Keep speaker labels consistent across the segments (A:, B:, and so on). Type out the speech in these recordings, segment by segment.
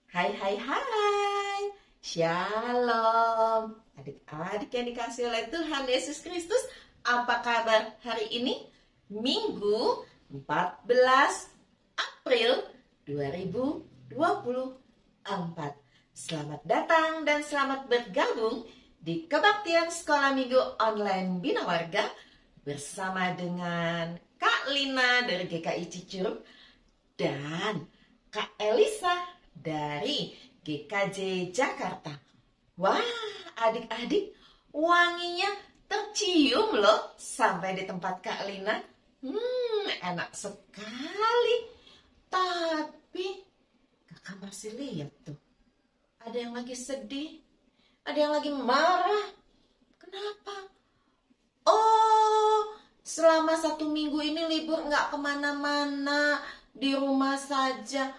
A: Hai hai hai, Shalom. Adik-adik yang dikasih oleh Tuhan Yesus Kristus, apa kabar hari ini? Minggu 14 April 2024. Selamat datang dan selamat bergabung di Kebaktian Sekolah Minggu Online Bina Warga bersama dengan Kak Lina dari GKI Cicurup dan Kak Elisa dari GKJ Jakarta. Wah, adik-adik, wanginya tercium loh sampai di tempat Kak Lina. Enak sekali. Tapi kakak masih lihat tuh, ada yang lagi sedih, ada yang lagi marah. Kenapa? Oh, selama 1 minggu ini libur nggak kemana-mana, di rumah saja.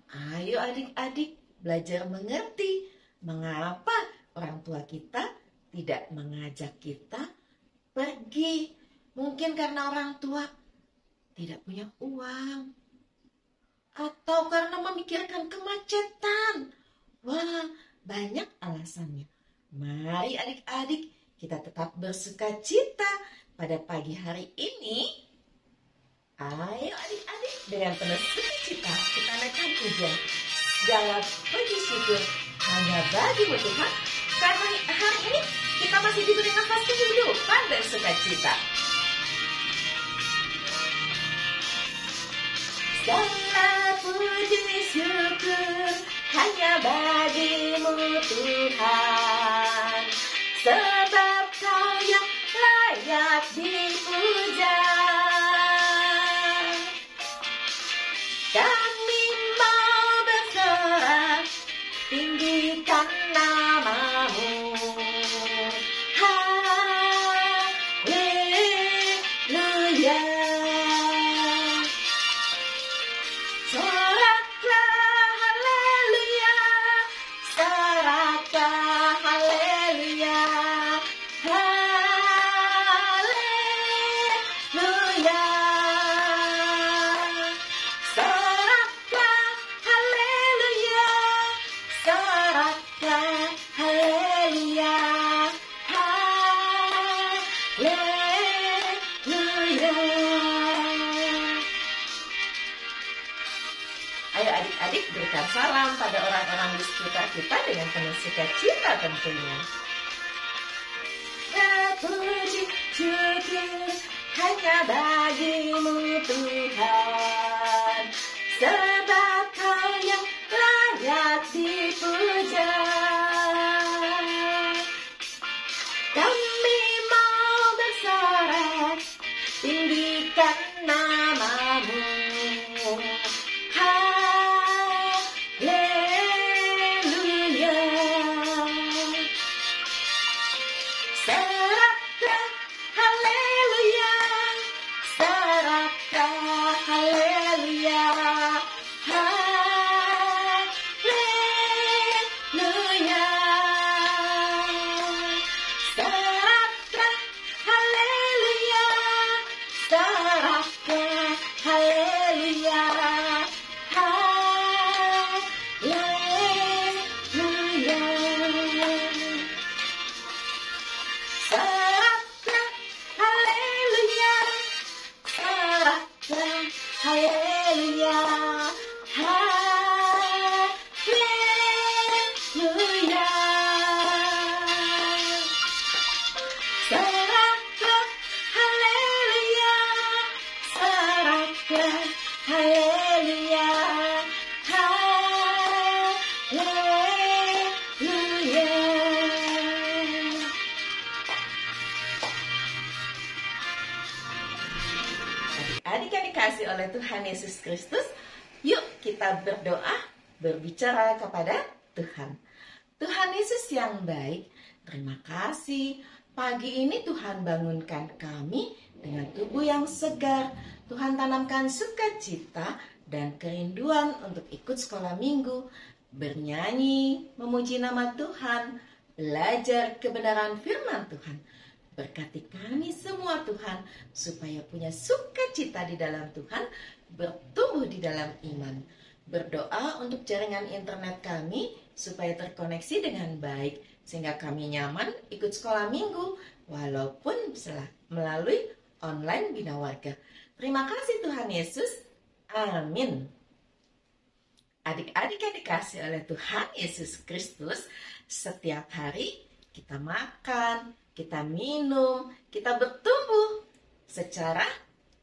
A: Ayo adik-adik belajar mengerti mengapa orang tua kita tidak mengajak kita pergi. Mungkin karena orang tua tidak punya uang, atau karena memikirkan kemacetan. Wah, banyak alasannya. Mari adik-adik kita tetap bersuka-cita pada pagi hari ini. Ayo adik-adik, dengan penuh sukacita kita naikkan pujian. Segala puji syukur hanya bagi-Mu Tuhan, karena hari ini kita masih diberi nafas kehidupan dan sukacita. Segala puji syukur hanya bagi-Mu Tuhan, sebab Kau yang layak dipuja. Kami mau bersorak, tinggikan nama-Mu. Haleluya. Soraklah haleluya, soraklah haleluya, haleluya. Soraklah haleluya, soraklah haleluya, haleluya. Ayo adik-adik berikan salam pada orang-orang di sekitar kita dengan penuh sukacita tentunya. Puji syukur hanya bagi-Mu Tuhan, sebab Kau yang layak dipuja. Kami mau bersorak, tinggikan nama-Mu. Haleluya. Soraklah haleluya, soraklah haleluya, haleluya. Soraklah haleluya, soraklah haleluya, haleluya. Soraklah haleluya, soraklah haleluya, haleluya. Soraklah haleluya, soraklah haleluya, haleluya. Adik-adik yang dikasih oleh Tuhan Yesus Kristus, yuk kita berdoa, berbicara kepada Tuhan. Tuhan Yesus yang baik, terima kasih pagi ini Tuhan bangunkan kami dengan tubuh yang segar. Tuhan tanamkan sukacita dan kerinduan untuk ikut sekolah minggu, bernyanyi, memuji nama Tuhan, belajar kebenaran firman Tuhan. Berkati kami semua Tuhan, supaya punya sukacita di dalam Tuhan, bertumbuh di dalam iman. Berdoa untuk jaringan internet kami supaya terkoneksi dengan baik, sehingga kami nyaman ikut sekolah minggu, walaupun melalui online Bina Warga. Terima kasih Tuhan Yesus. Amin. Adik-adik yang dikasih oleh Tuhan Yesus Kristus, setiap hari kita makan, kita minum, kita bertumbuh secara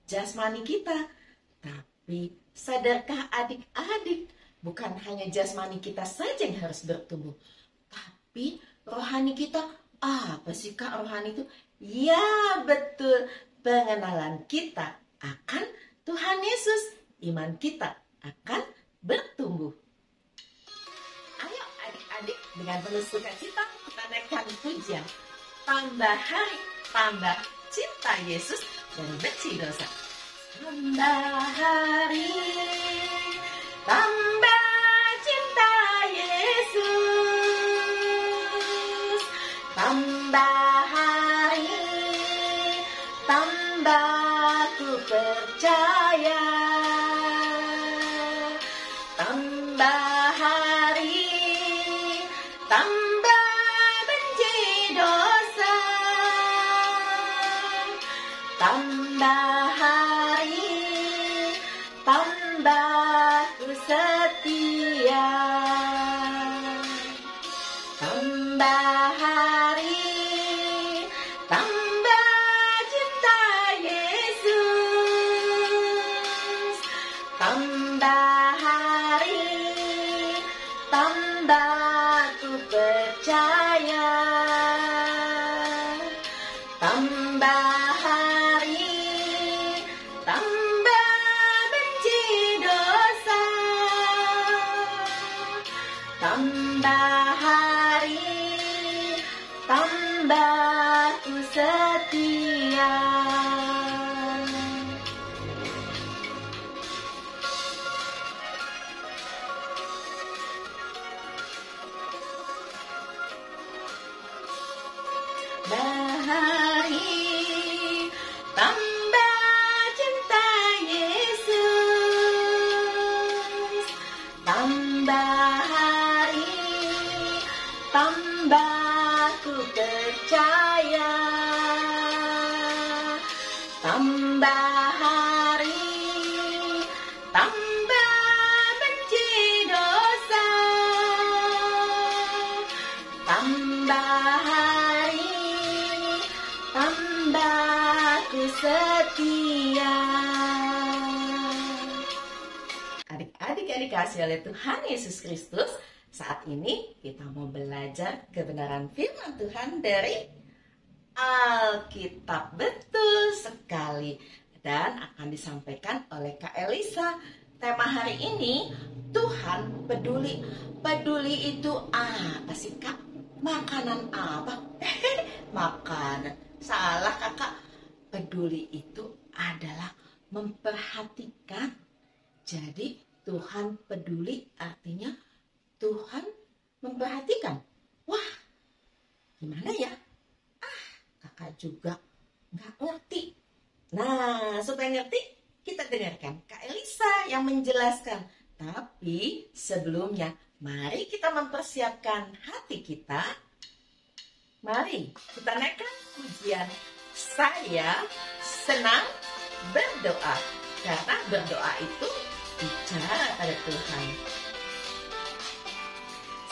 A: jasmani kita. Tapi sadarkah adik-adik, bukan hanya jasmani kita saja yang harus bertumbuh, tapi rohani kita. Apa sih Kak rohani itu? Ya betul, pengenalan kita akan Tuhan Yesus. Iman kita akan bertumbuh. Ayo adik-adik, dengan penuh sukacita kita naikkan pujian. Tambah hari, tambah cinta Yesus dan benci dosa. Tambah hari, tambah cinta Yesus. Tambah hari, tambah ku percaya. Tambah hari, tambah benci dosa. Tambah hari, tambah ku setia. Tambah hari, tambah cinta Yesus. Tambah hari, tambah ku percaya. Tambah hari, tambah benci dosa. Tambah hari, tambah ku setia. Hari, tambah cinta Yesus. Tambah hari, tambah ku percaya. Tambah hari, tambah benci dosa. Tambah hari, tambah ku setia. Adik-adik yang dikasih oleh Tuhan Yesus Kristus, saat ini kita mau belajar kebenaran firman Tuhan dari Alkitab. Betul sekali. Dan akan disampaikan oleh Kak Elisa. Tema hari ini, Tuhan peduli. Peduli itu apa sih Kak? Makanan apa? Makanan. Salah Kakak. Peduli itu adalah memperhatikan. Jadi Tuhan peduli artinya Tuhan memperhatikan. Wah, gimana ya? Kakak juga nggak ngerti. Nah, supaya ngerti, kita dengarkan Kak Elisa yang menjelaskan. Tapi sebelumnya, mari kita mempersiapkan hati kita. Mari kita naikkan pujian. Saya senang berdoa. Karena berdoa itu bicara pada Tuhan.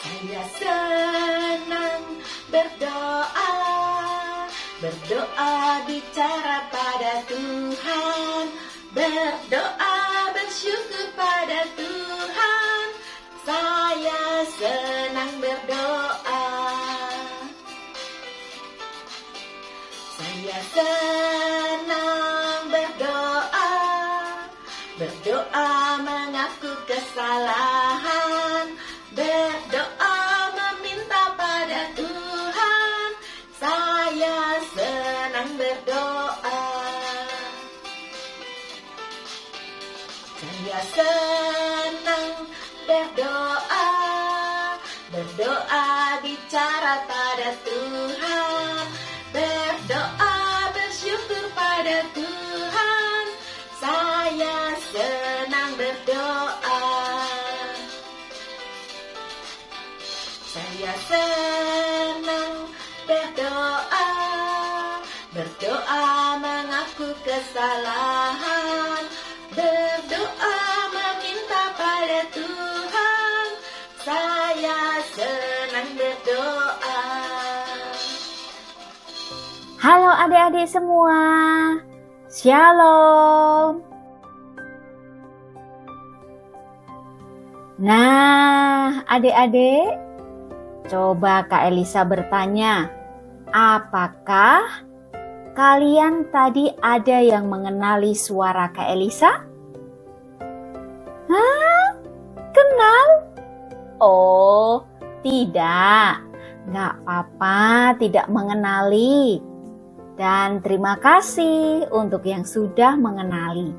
A: Saya senang berdoa. Berdoa bicara pada Tuhan. Berdoa bersyukur pada Tuhan. Saya senang berdoa. Saya senang berdoa. Berdoa mengaku kesalahan. Berdoa meminta pada Tuhan. Saya senang berdoa. Saya senang berdoa. Berdoa bicara pada Tuhan. Berdoa bersyukur pada Tuhan. Saya senang berdoa. Saya senang berdoa, berdoa mengaku kesalahan, berdoa meminta pada Tuhan. Saya senang berdoa.
B: Halo adik-adik semua, Shalom. Nah, adik-adik, coba Kak Elisa bertanya, apakah kalian tadi ada yang mengenali suara Kak Elisa? Hah? Kenal? Oh, tidak. Nggak apa-apa tidak mengenali. Dan terima kasih untuk yang sudah mengenali.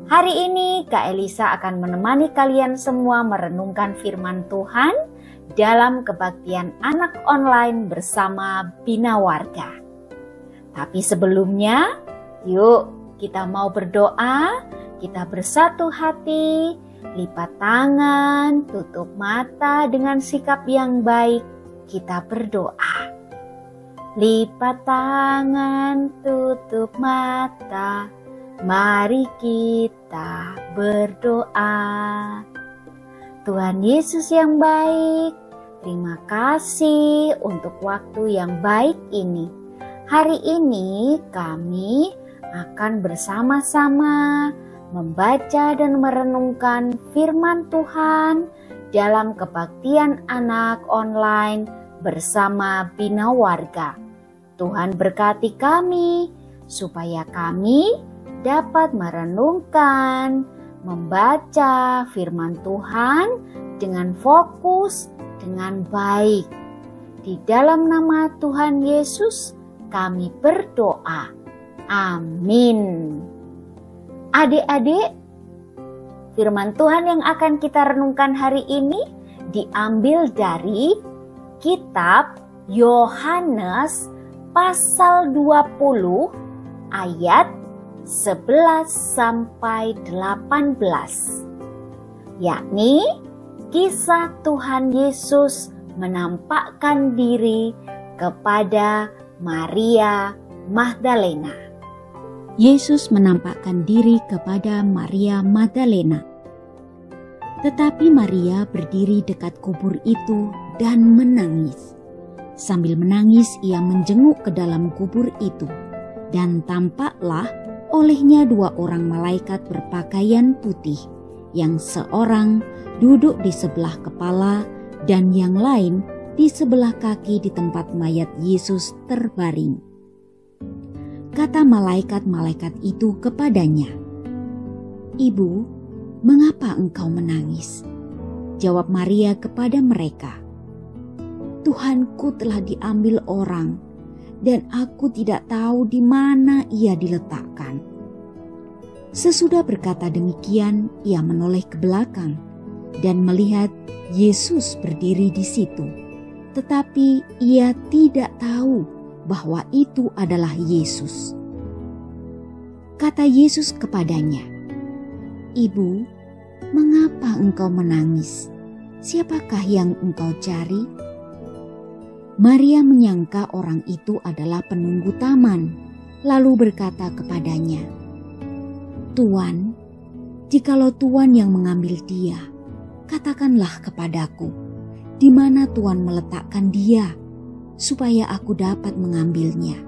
B: Hari ini Kak Elisa akan menemani kalian semua merenungkan firman Tuhan dalam kebaktian anak online bersama Bina Warga. Tapi sebelumnya, yuk kita mau berdoa, kita bersatu hati, lipat tangan, tutup mata dengan sikap yang baik, kita berdoa. Lipat tangan, tutup mata, mari kita berdoa. Tuhan Yesus yang baik, terima kasih untuk waktu yang baik ini. Hari ini kami akan bersama-sama membaca dan merenungkan firman Tuhan dalam kebaktian anak online bersama Bina Warga. Tuhan berkati kami supaya kami dapat merenungkan, membaca firman Tuhan dengan fokus, dengan baik. Di dalam nama Tuhan Yesus kami berdoa. Amin. Adik-adik, firman Tuhan yang akan kita renungkan hari ini diambil dari kitab Yohanes pasal 20 ayat 11 sampai 18, yakni kisah Tuhan Yesus menampakkan diri kepada Maria Magdalena. Yesus menampakkan diri kepada Maria Magdalena. Tetapi Maria berdiri dekat kubur itu dan menangis. Sambil menangis ia menjenguk ke dalam kubur itu, dan tampaklah olehnya 2 orang malaikat berpakaian putih, yang seorang duduk di sebelah kepala dan yang lain di sebelah kaki di tempat mayat Yesus terbaring. Kata malaikat-malaikat itu kepadanya, "Ibu, mengapa engkau menangis?" Jawab Maria kepada mereka, "Tuhanku telah diambil orang, dan aku tidak tahu di mana ia diletakkan." Sesudah berkata demikian, ia menoleh ke belakang dan melihat Yesus berdiri di situ. Tetapi ia tidak tahu bahwa itu adalah Yesus. Kata Yesus kepadanya, "Ibu, mengapa engkau menangis? Siapakah yang engkau cari?" Maria menyangka orang itu adalah penunggu taman, lalu berkata kepadanya, "Tuan, jikalau Tuan yang mengambil dia, katakanlah kepadaku, di mana Tuan meletakkan dia, supaya aku dapat mengambilnya."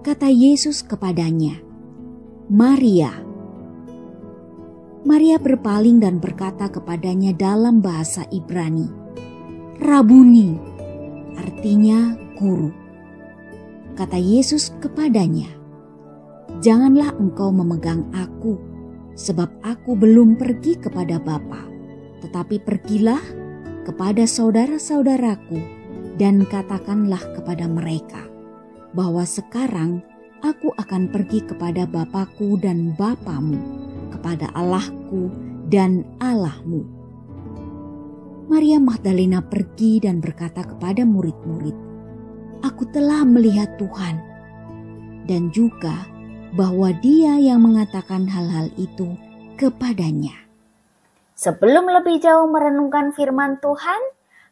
B: Kata Yesus kepadanya, "Maria." Maria berpaling dan berkata kepadanya dalam bahasa Ibrani, "Rabuni," artinya guru. Kata Yesus kepadanya, "Janganlah engkau memegang aku, sebab aku belum pergi kepada Bapa, tetapi pergilah kepada saudara-saudaraku dan katakanlah kepada mereka bahwa sekarang aku akan pergi kepada Bapakku dan Bapamu, kepada Allahku dan Allahmu." Maria Magdalena pergi dan berkata kepada murid-murid, "Aku telah melihat Tuhan," dan juga bahwa Dia yang mengatakan hal-hal itu kepadanya. Sebelum lebih jauh merenungkan firman Tuhan,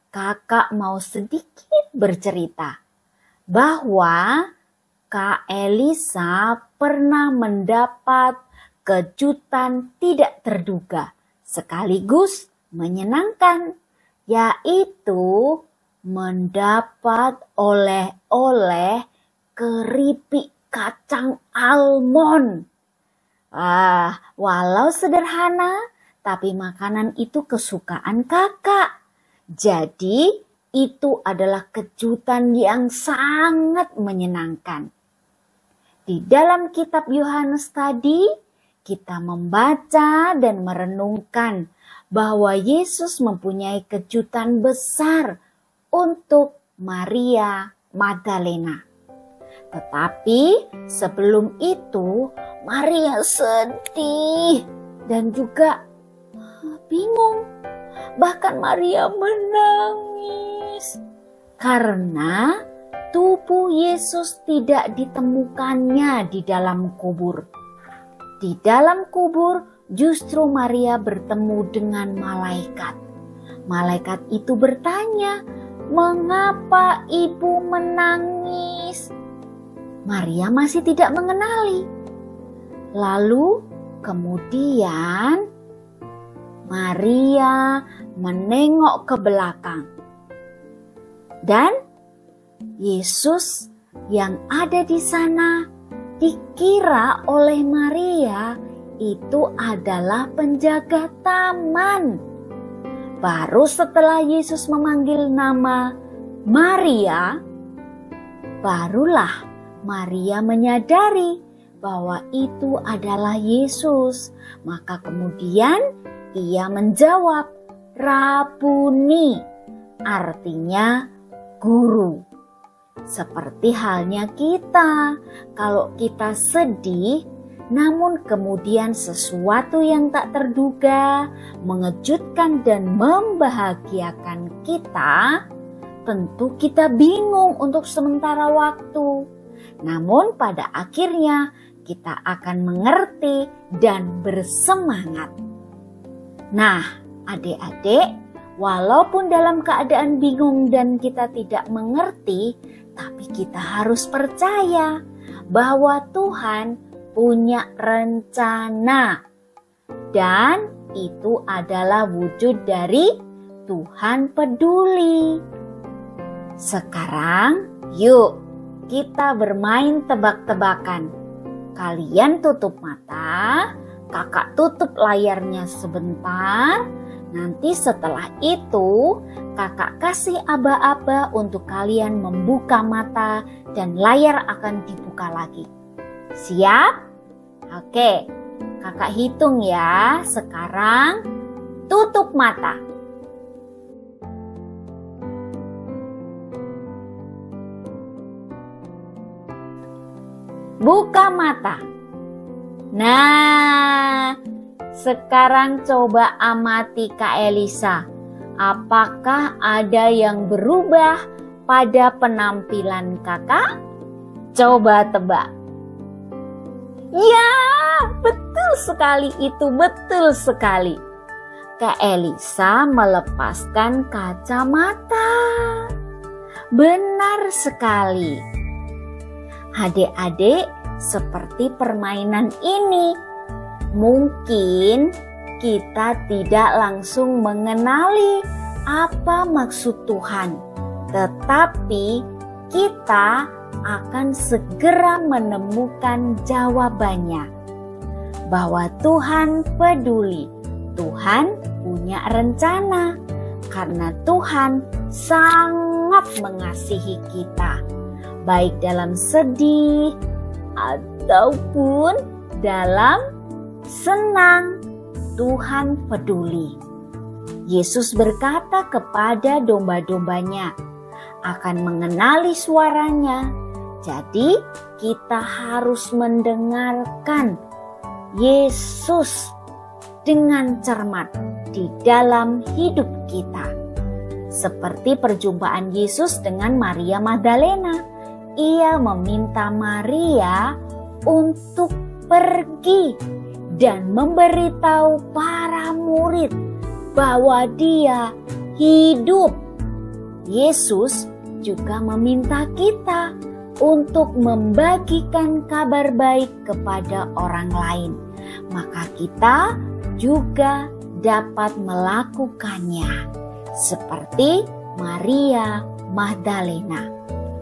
B: kakak mau sedikit bercerita bahwa Kak Elisa pernah mendapat kejutan tidak terduga sekaligus menyenangkan, yaitu mendapat oleh-oleh keripik kacang almond. Walau sederhana, tapi makanan itu kesukaan kakak. Jadi itu adalah kejutan yang sangat menyenangkan. Di dalam kitab Yohanes tadi, kita membaca dan merenungkan bahwa Yesus mempunyai kejutan besar untuk Maria Magdalena. Tetapi sebelum itu, Maria sedih dan juga bingung. Bahkan Maria menangis karena tubuh Yesus tidak ditemukannya di dalam kubur. Di dalam kubur justru Maria bertemu dengan malaikat. Malaikat itu bertanya, "Mengapa ibu menangis?" Maria masih tidak mengenali. Lalu kemudian Maria menengok ke belakang. Dan Yesus yang ada di sana dikira oleh Maria itu adalah penjaga taman. Baru setelah Yesus memanggil nama Maria, barulah Maria menyadari bahwa itu adalah Yesus. Maka kemudian ia menjawab, "Rabuni," artinya guru. Seperti halnya kita, kalau kita sedih, namun kemudian sesuatu yang tak terduga, mengejutkan dan membahagiakan kita, tentu kita bingung untuk sementara waktu. Namun pada akhirnya kita akan mengerti dan bersemangat. Nah, adik-adik, walaupun dalam keadaan bingung dan kita tidak mengerti, tapi kita harus percaya bahwa Tuhan punya rencana. Dan itu adalah wujud dari Tuhan peduli. Sekarang yuk kita bermain tebak-tebakan. Kalian tutup mata, kakak tutup layarnya sebentar. Nanti setelah itu kakak kasih aba-aba untuk kalian membuka mata dan layar akan dibuka lagi. Siap? Oke, kakak hitung ya. Sekarang tutup mata. Buka mata. Nah, sekarang coba amati Kak Elisa. Apakah ada yang berubah pada penampilan kakak? Coba tebak. Ya, betul sekali itu, betul sekali. Kak Elisa melepaskan kacamata. Benar sekali. Adik-adik, seperti permainan ini, mungkin kita tidak langsung mengenali apa maksud Tuhan, tetapi kita akan segera menemukan jawabannya. Bahwa Tuhan peduli, Tuhan punya rencana, karena Tuhan sangat mengasihi kita, baik dalam sedih ataupun dalam senang. Tuhan peduli. Yesus berkata kepada domba-dombanya, akan mengenali suaranya. Jadi kita harus mendengarkan Yesus dengan cermat di dalam hidup kita. Seperti perjumpaan Yesus dengan Maria Magdalena. Ia meminta Maria untuk pergi dan memberitahu para murid bahwa dia hidup Yesus juga meminta kita untuk membagikan kabar baik kepada orang lain. Maka kita juga dapat melakukannya. Seperti Maria Magdalena.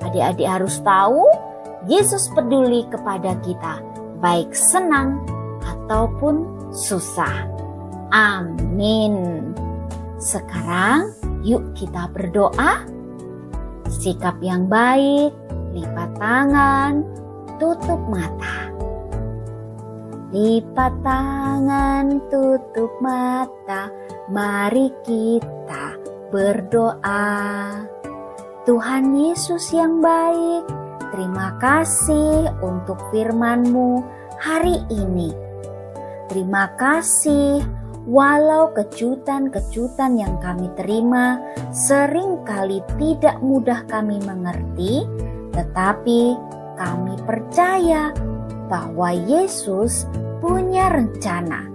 B: Adik-adik harus tahu, Yesus peduli kepada kita, baik senang ataupun susah. Amin. Sekarang yuk kita berdoa. Sikap yang baik, lipat tangan, tutup mata. Lipat tangan, tutup mata, mari kita berdoa. Tuhan Yesus yang baik, terima kasih untuk firman-Mu hari ini. Terima kasih, walau kejutan-kejutan yang kami terima seringkali tidak mudah kami mengerti, tetapi kami percaya bahwa Yesus punya rencana.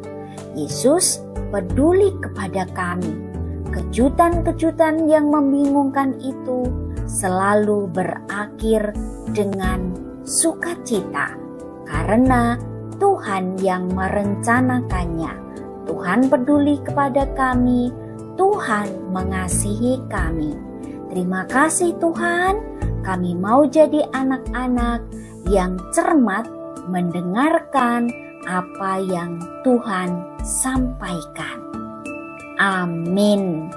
B: Yesus peduli kepada kami. Kejutan-kejutan yang membingungkan itu selalu berakhir dengan sukacita, karena Tuhan yang merencanakannya. Tuhan peduli kepada kami, Tuhan mengasihi kami. Terima kasih Tuhan, kami mau jadi anak-anak yang cermat mendengarkan apa yang Tuhan sampaikan. Amin.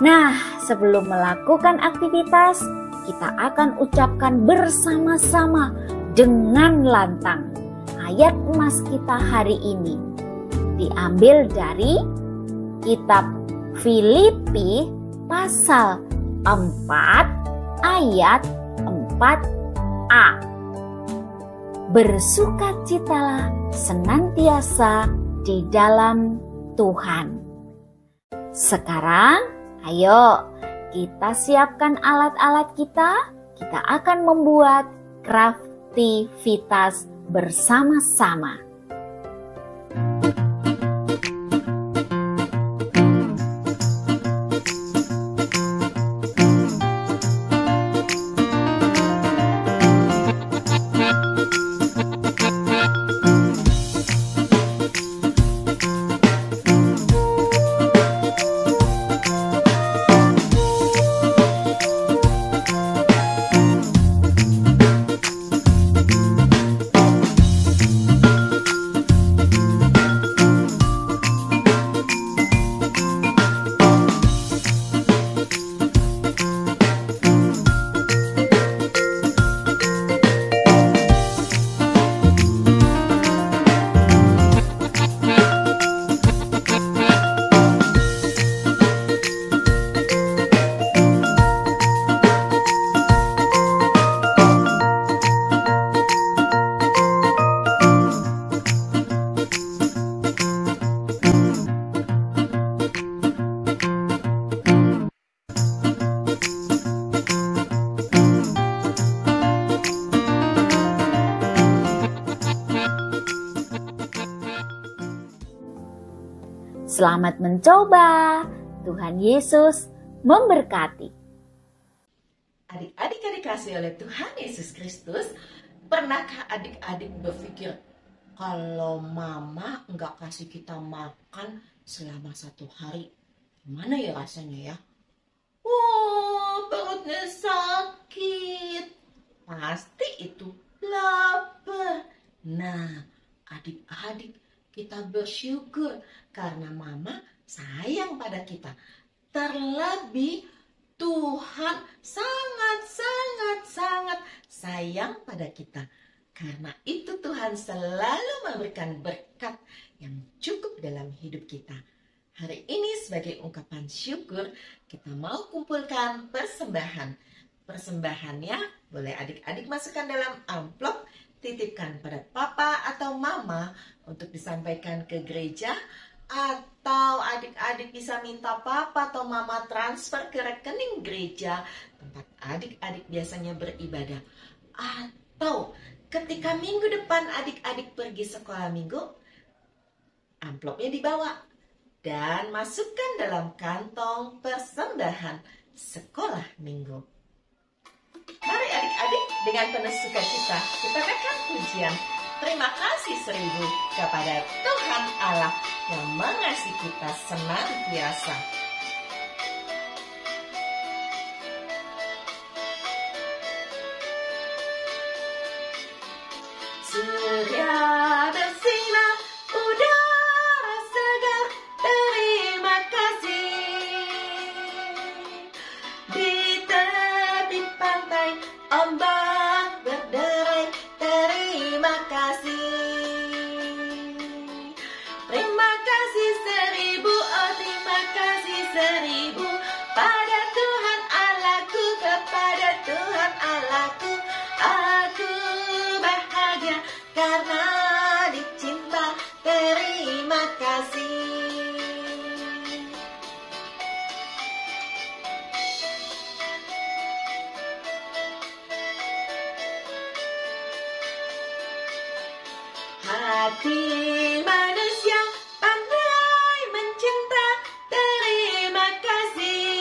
B: Nah, sebelum melakukan aktivitas, kita akan ucapkan bersama-sama dengan lantang ayat emas kita hari ini. Diambil dari kitab Filipi pasal 4 ayat 4a. Bersukacitalah senantiasa di dalam Tuhan. Sekarang, ayo kita siapkan alat-alat kita. Kita akan membuat kreativitas bersama-sama. Selamat mencoba. Tuhan Yesus memberkati.
A: Adik-adik yang dikasihi oleh Tuhan Yesus Kristus, pernahkah adik-adik berpikir, kalau mama nggak kasih kita makan selama 1 hari, gimana ya rasanya ya? Perutnya sakit. Pasti itu lapar. Nah, adik-adik, kita bersyukur karena mama sayang pada kita. Terlebih Tuhan sangat sayang pada kita. Karena itu Tuhan selalu memberikan berkat yang cukup dalam hidup kita. Hari ini sebagai ungkapan syukur, kita mau kumpulkan persembahan. Persembahannya boleh adik-adik masukkan dalam amplop, titipkan pada papa atau mama untuk disampaikan ke gereja, atau adik-adik bisa minta papa atau mama transfer ke rekening gereja tempat adik-adik biasanya beribadah. Atau ketika minggu depan adik-adik pergi sekolah minggu, amplopnya dibawa dan masukkan dalam kantong persembahan. sekolah minggu. Mari adik-adik, dengan penuh sukacita kita naikkan pujian terima kasih 1000 kepada Tuhan Allah yang mengasihi kita senantiasa. Surya bersinar, udara segar, terima kasih. Di tepi pantai, ombak berderai, terima kasih. Terima kasih 1000, oh terima kasih 1000 pada Tuhan Allahku, kepada Tuhan Allahku. Aku bahagia karena dicinta, terima kasih. Hati manusia pandai mencinta, terima kasih.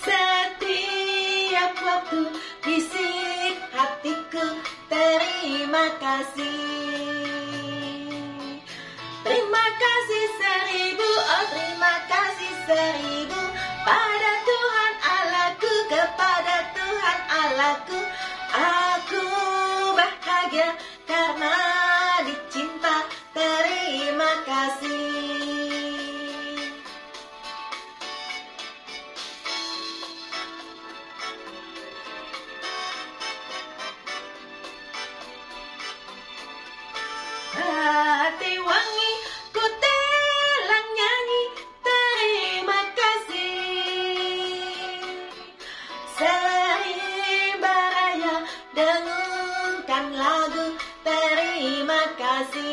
A: Setiap waktu bisik hatiku, terima kasih. Terima kasih 1000, oh terima kasih 1000 pada Tuhan Allahku, kepada Tuhan Allahku. Aku bahagia karena dicinta, terima kasih. Hati wangi, ku telang nyanyi, terima kasih. Serimba raya dengungkan lagu, terima kasih.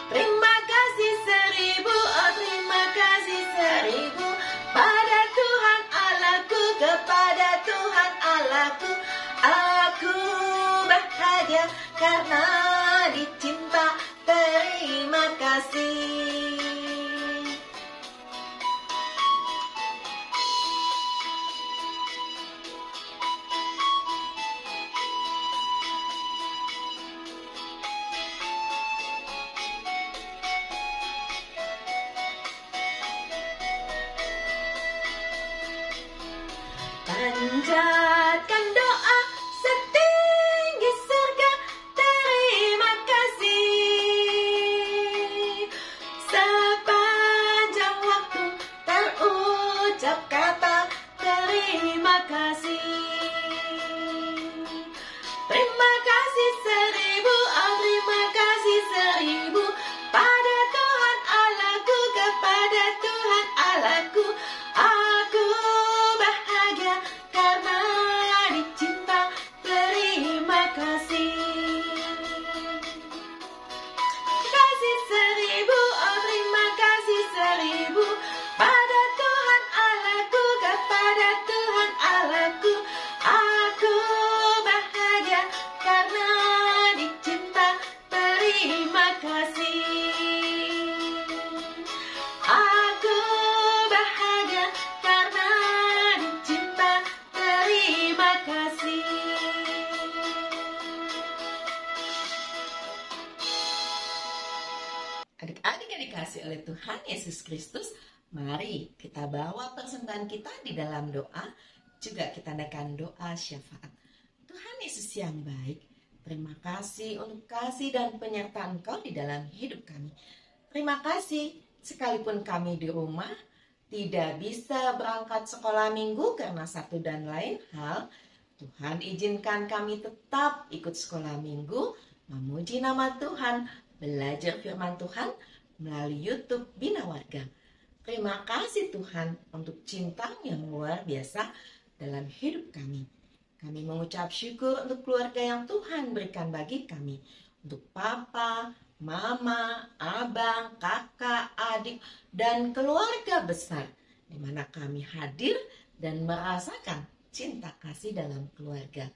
A: Terima kasih 1000, oh terima kasih 1000 pada Tuhan Allahku, kepada Tuhan Allahku. Aku bahagia karena dicinta, terima kasih. Panjatkan doa setinggi surga, terima kasih. Sepanjang waktu terucap kata terima kasih. Terima kasih 1000, oh terima kasih 1000 pada Tuhan Allahku, kepada Tuhan Allahku. Aku bahagia karena dicinta, terima kasih. Kasih 1000, oh terima kasih 1000 pada Tuhan Allahku, kepada Tuhan Allahku. Aku bahagia karena dicinta, terima kasih. Aku bahagia karena dicinta, terima kasih. Adik-adik yang dikasihi oleh Tuhan Yesus Kristus, mari kita bawa persembahan kita di dalam doa. Juga kita adakan doa syafaat. Tuhan Yesus yang baik, terima kasih untuk kasih dan penyertaan Engkau di dalam hidup kami. Terima kasih sekalipun kami di rumah tidak bisa berangkat sekolah minggu karena satu dan lain hal, Tuhan izinkan kami tetap ikut sekolah minggu, memuji nama Tuhan, belajar firman Tuhan melalui YouTube Bina Warga. Terima kasih Tuhan untuk cinta yang luar biasa dalam hidup kami. Kami mengucap syukur untuk keluarga yang Tuhan berikan bagi kami. Untuk papa, mama, abang, kakak, adik, dan keluarga besar. Di mana kami hadir dan merasakan cinta kasih dalam keluarga.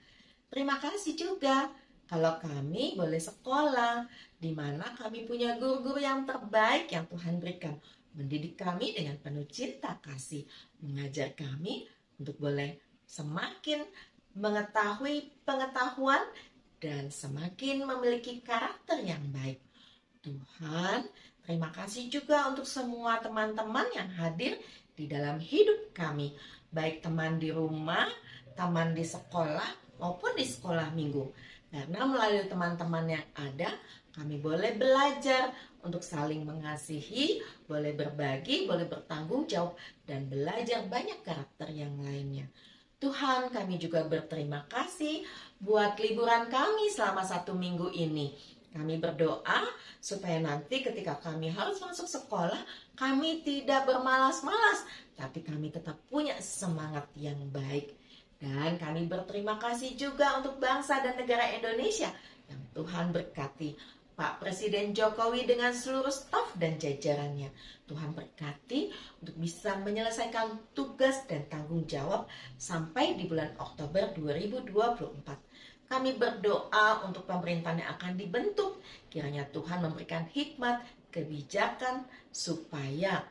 A: Terima kasih juga kalau kami boleh sekolah, di mana kami punya guru-guru yang terbaik yang Tuhan berikan. mendidik kami dengan penuh cinta kasih, mengajar kami untuk boleh semakin mengetahui pengetahuan dan semakin memiliki karakter yang baik. Tuhan, terima kasih juga untuk semua teman-teman yang hadir di dalam hidup kami, baik teman di rumah, teman di sekolah, maupun di sekolah minggu. Karena melalui teman-teman yang ada, kami boleh belajar untuk saling mengasihi, boleh berbagi, boleh bertanggung jawab, dan belajar banyak karakter yang lainnya. Tuhan, kami juga berterima kasih buat liburan kami selama 1 minggu ini. Kami berdoa supaya nanti ketika kami harus masuk sekolah, kami tidak bermalas-malas, tapi kami tetap punya semangat yang baik. Dan kami berterima kasih juga untuk bangsa dan negara Indonesia yang Tuhan berkati. Pak Presiden Jokowi dengan seluruh staf dan jajarannya. Tuhan berkati untuk bisa menyelesaikan tugas dan tanggung jawab sampai di bulan Oktober 2024. Kami berdoa untuk pemerintahan yang akan dibentuk. Kiranya Tuhan memberikan hikmat, kebijakan, supaya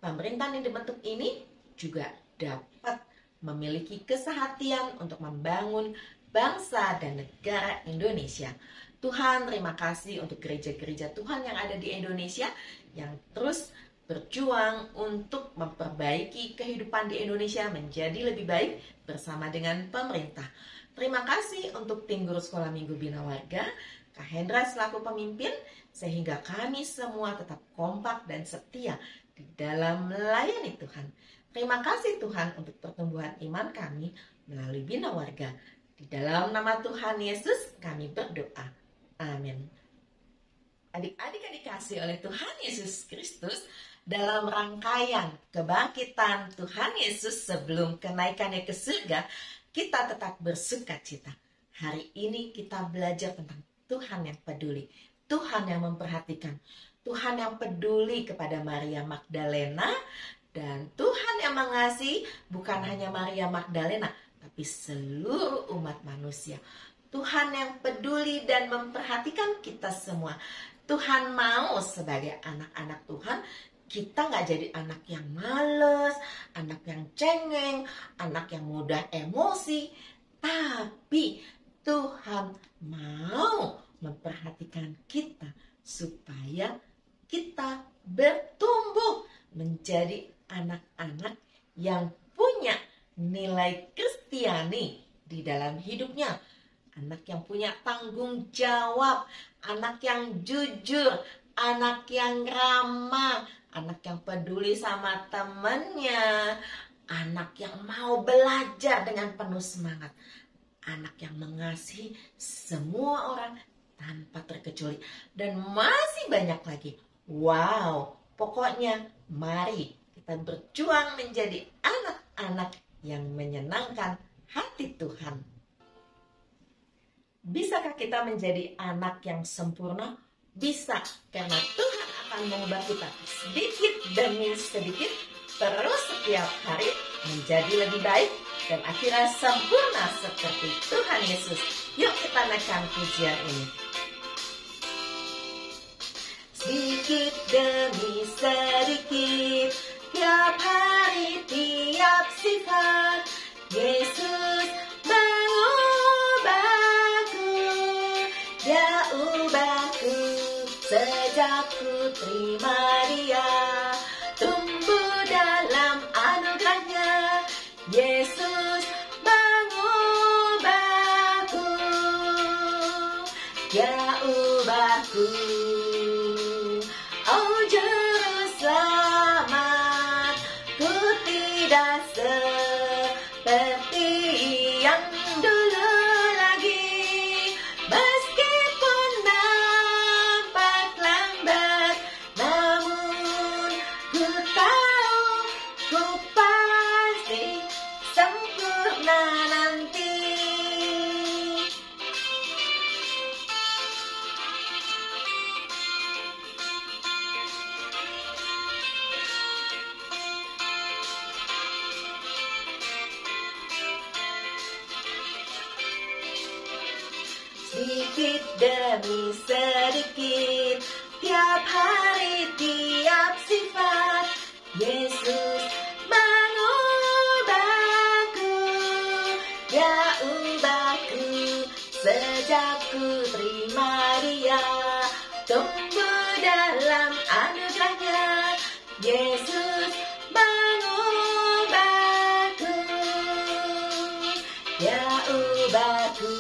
A: pemerintahan yang dibentuk ini juga dapat memiliki kesehatian untuk membangun bangsa dan negara Indonesia. Tuhan, terima kasih untuk gereja-gereja Tuhan yang ada di Indonesia yang terus berjuang untuk memperbaiki kehidupan di Indonesia menjadi lebih baik bersama dengan pemerintah. Terima kasih untuk tim guru sekolah minggu Bina Warga, Kak Hendra selaku pemimpin, sehingga kami semua tetap kompak dan setia di dalam melayani Tuhan. Terima kasih Tuhan untuk pertumbuhan iman kami melalui Bina Warga. Di dalam nama Tuhan Yesus kami berdoa. Amin. Adik-adik yang dikasihi oleh Tuhan Yesus Kristus, dalam rangkaian kebangkitan Tuhan Yesus sebelum kenaikannya ke surga, kita tetap bersuka cita. Hari ini kita belajar tentang Tuhan yang peduli, Tuhan yang memperhatikan, Tuhan yang peduli kepada Maria Magdalena, dan Tuhan yang mengasihi bukan hanya Maria Magdalena, tapi seluruh umat manusia. Tuhan yang peduli dan memperhatikan kita semua. Tuhan mau sebagai anak-anak Tuhan, kita gak jadi anak yang males, anak yang cengeng, anak yang mudah emosi. Tapi Tuhan mau memperhatikan kita supaya kita bertumbuh menjadi anak-anak yang punya nilai Kristiani di dalam hidupnya. Anak yang punya tanggung jawab, anak yang jujur, anak yang ramah, anak yang peduli sama temannya, anak yang mau belajar dengan penuh semangat, anak yang mengasihi semua orang tanpa terkecuali, dan masih banyak lagi. Wow, pokoknya mari kita berjuang menjadi anak-anak yang menyenangkan hati Tuhan. Bisakah kita menjadi anak yang sempurna? Bisa, karena Tuhan akan mengubah kita sedikit demi sedikit, terus setiap hari menjadi lebih baik, dan akhirnya sempurna seperti Tuhan Yesus. Yuk kita naikkan pujian ini. Sedikit demi sedikit, tiap hari, tiap sifat, Yesus mengubahku, Dia ubahku. Sejak ku terima Dia, tumbuh dalam anugerahnya, Yesus mengubahku, Dia ubahku. Oh Juru Selamat, ku tidak seperti yang dulu lagi, meskipun nampak lambat, namun ku tahu ku pasti sempurna nanti. Sedikit demi sedikit, tiap hari, tiap sifat, Gerejaku terima Dia, tumbuh dalam anugerahnya. Yesus mengubahku, Dia ubahku.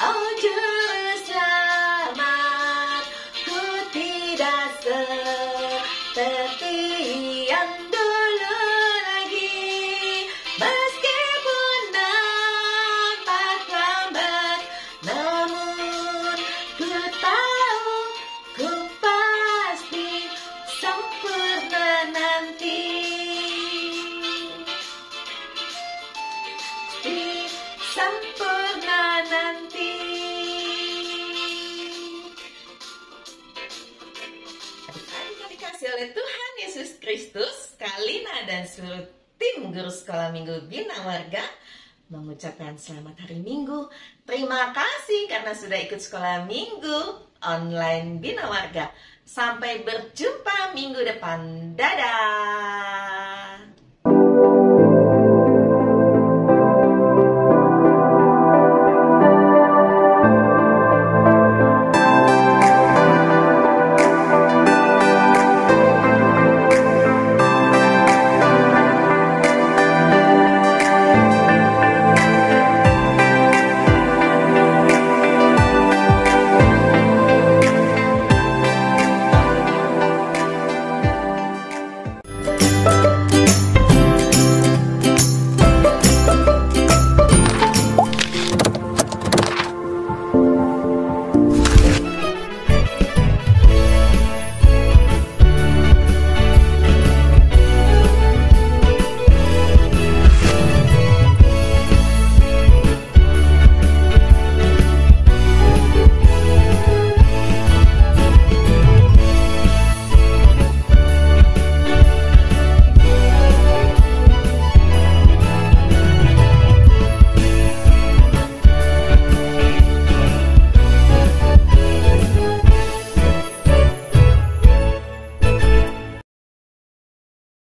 A: Oh Juru Selamat, ku tidak seperti yang dulu lagi. Meskipun nampak lambat, namun ku tahu ku pasti sempurna nanti. Sempurna nanti. Adik-adik yang dikasih oleh Tuhan Yesus Kristus, Kalina dan seluruh tim guru sekolah minggu Bina Warga mengucapkan selamat hari Minggu. Terima kasih karena sudah ikut sekolah minggu online Bina Warga. Sampai berjumpa minggu depan. Dadah.